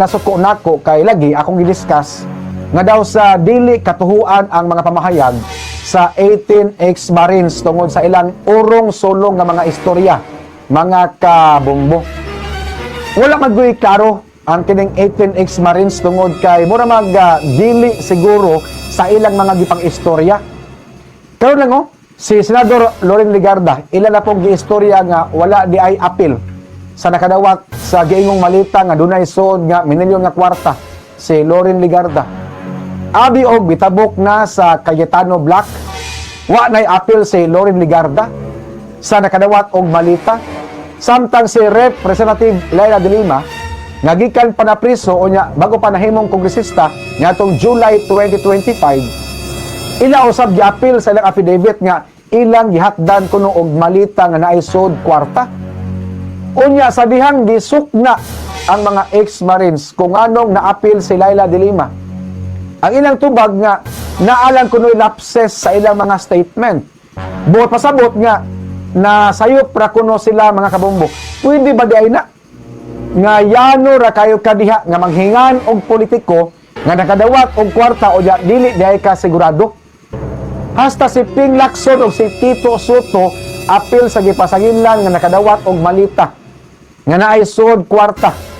nasuko nako kay lagi akong gidiscuss nga daw sa dili katuhuan ang mga pamahayag sa 18 ex-Marines tungod sa ilang urong sulong nga mga istorya, mga kabumbo. Wala magguy klaro ang kining 18 ex-Marines tungod kay mura dili siguro sa ilang mga gipang istorya. Karon lang si Senador Loren Legarda, ilan na pong giistorya nga wala di ay apil sa nakadawat sa giingong malita nga dunay suod nga minilyon nga kwarta si Loren Legarda. Abi og bitabok na sa Cayetano Black, wa nay apil si Loren Legarda sa nakadawat og malita. Samtang si Representative Leila de Lima nagikan pa na priso o nya bago pa nahimong kongresista ngatong July 2025, ila usab giapil sa ilang affidavit nga ilang gihatdan kuno og malita nga naay sud kwarta. Unya sabihang gisukna ang mga ex-Marines kung anong naapil si Leila de Lima. Ang ilang tubag nga naalang kuno lapses sa ilang mga statement. Buot pasabot nga na sayop ra kuno sila mga kabumbo. Pwede ba di ay na nga yano ra kayo kadiha nga manghingan og politiko nga nakadawat og kwarta o dili di ay ka sigurado. Hasta si Ping Lacson o si Tito Soto apil sa gipasanginlan nga nakadawat og malita nga naay sud kwarta.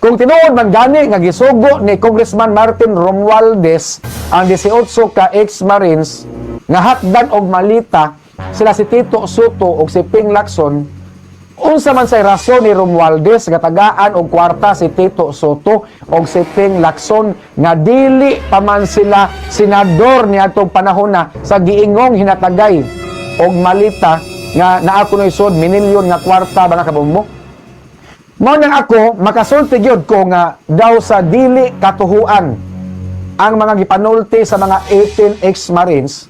Kung tinuod man gani nga gisugo ni Congressman Martin Romualdez ang 18 ka ex-Marines nga hatdan og malita sila si Tito Soto o si Ping Lacson, unsa man say rason ni Romualdez nga tagaan og kwarta si Tito Soto o si Ping Lacson nga dili pa man sila senador niadtong panahon na sa giingong hinatagay og malita nga naa kunoy sud minilyon nga kwarta ba kabumbo. Mao nang ako makasulti gyud ko nga daw sa dili katuhuan ang mga gipanulti sa mga 18 ex-Marines.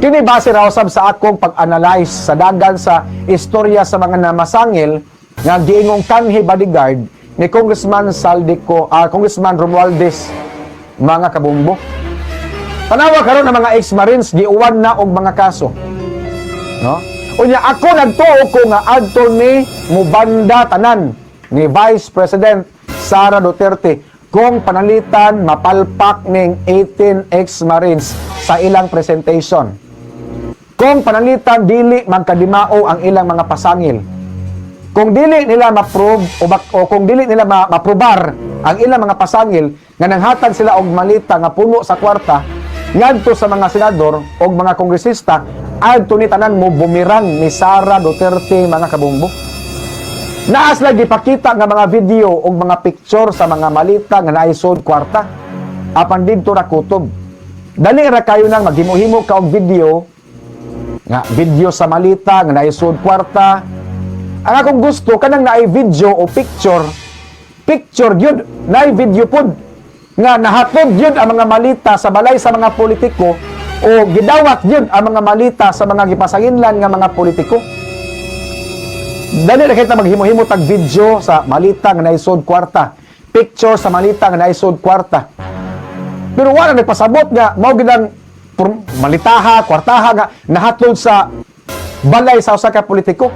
Kini base raw sab sa akong pag-analyze sa dagan sa istorya sa mga namasangil nga giingong kanhi bodyguard ni Congressman Congressman Romualdez, mga kabumbo. Tanawa karon ang mga ex-Marines giuwan na og mga kaso. No? Unya ako nagtuo ko nga adto ni mubanda tanan ni Vice President Sara Duterte kung panalitan mapalpak ning 18 ex-Marines sa ilang presentation. Kung panalitan dili magkadimao ang ilang mga pasangil. Kung dili nila ma-prove o kung dili nila ma-probar ang ilang mga pasangil nga nanghatag sila og malita nga puno sa kwarta ngadto sa mga senador o mga kongresista adto ni tanan mo bumirang ni Sara Duterte, mga kabumbo. Naas lagi pakita nga mga video o mga picture sa mga malita nga naisod kwarta. Apan didto ra kutob. Dali ra kayo nang maghimo-himo ka og video sa malita nga naisod kwarta. Ang akong gusto kanang naay video o picture gyud, naay video pod nga nahatod gyud ang mga malita sa balay sa mga politiko o gidawat gyud ang mga malita sa mga gipasanginlan nga mga politiko. Dali na kita maghimo-himo tag video sa malita nga naisod kwarta, picture sa malita nga naisod kwarta. Pero wala nagpasabot nga mao gid ang malitaha, kwartaha nga nahatod sa balay sa usa ka politiko.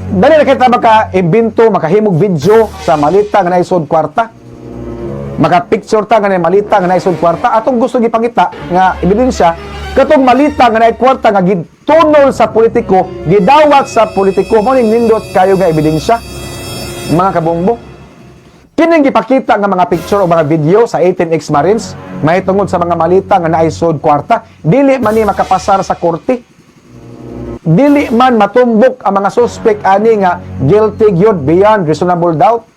Dali na kita maka-imbento, makahimog video sa malita nga naisod kwarta. Maka-picture ta nga malita nga naisod kwarta. Atong gusto gipangita nga ebidensya katong malita nga naay kwarta nga gitunol sa politiko, gidawat sa politiko, mo ning nindot kayo nga ebidensya, mga kabumbo. Kining gipakita nga mga picture o mga video sa 18 ex-Marines mahitungod sa mga malita nga naay sud kwarta, dili man ni makapasar sa korte. Dili man matumbok ang mga suspect ani nga guilty gyud beyond reasonable doubt.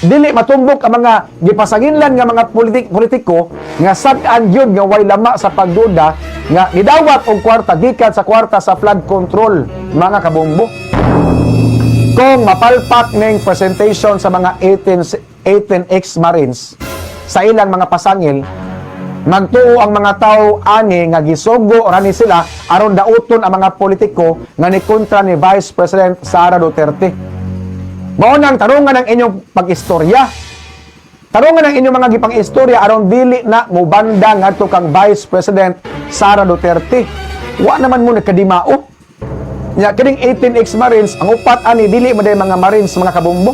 Dili matumbok ang mga gipasanginlan nga mga politiko nga sad-an gyud nga way lama sa pagduda nga gidawat og kwarta gikan sa kwarta sa flood control, mga kabumbo. Kung mapalpak ning presentation sa mga 18 ex-Marines sa ilang mga pasangil, magtuo ang mga tao ani nga gisugo ra ni sila aron dauton ang mga politiko nga ni kontra ni Vice President Sara Duterte. Mao nang tarungan ang inyong pag-istorya. Tarungan ang inyong mga gipang-istorya aron dili na mubanda ngadto kang Vice President Sara Duterte. Wa naman mo nagkadimao. Nya kining 18 ex-Marines ang upat ani dili man mga Marines, mga kabumbo.